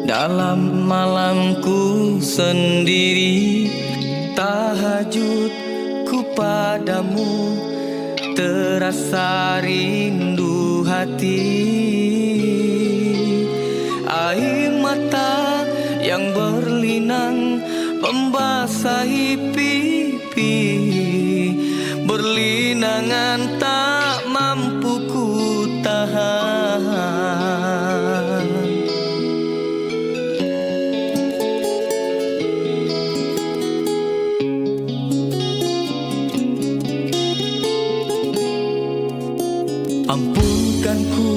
dalam malamku sendiri. Tahajudku padamu, terasa rindu hati. Air mata yang berlinang membasahi pipi, berlinangan tak mampu ku tahan. Ampunkanku,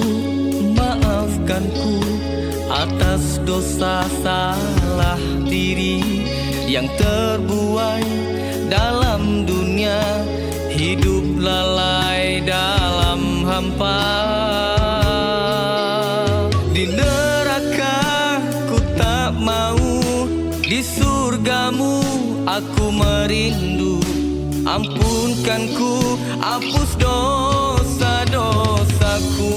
maafkanku atas dosa salah diri yang terbuai dalam dunia, hidup lalai dalam hampa. Di neraka ku tak mau, di surgamu aku merindu. Ampunkanku, hapus dosa-dosaku.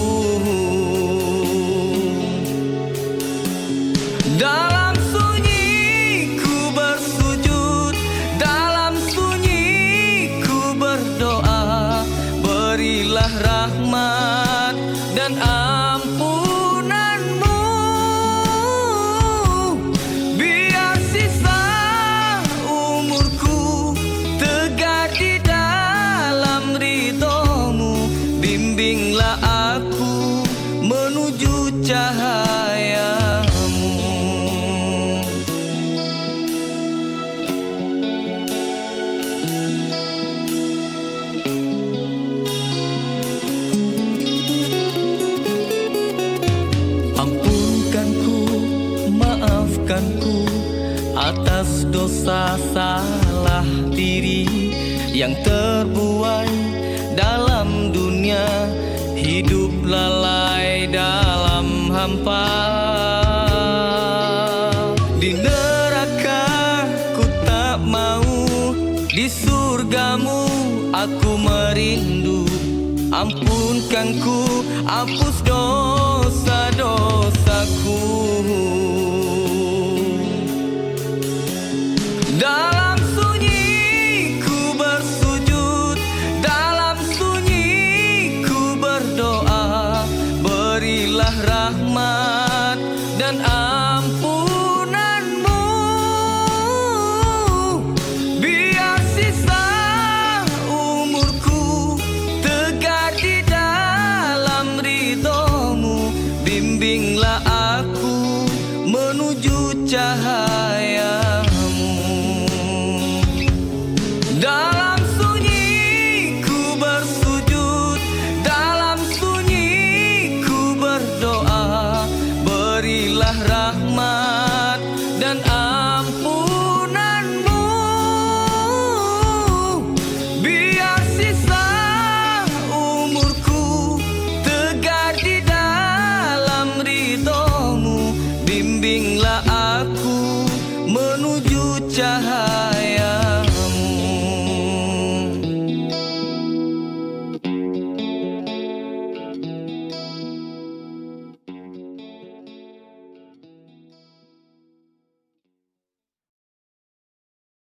Dalam sunyi ku bersujud, dalam sunyi ku berdoa, berilah rahmat dan ampunanmu, biar sisa umurku tegak di dalam ridhomu. Bimbinglah aku menuju cahayamu. Ampunkanku, maafkanku atas dosa salah diri yang terbuai dalam dunia, hidup lalai dalam hampa. Di neraka ku tak mau, di surgamu aku merindu. Ampunkanku, hapus dosa-dosaku.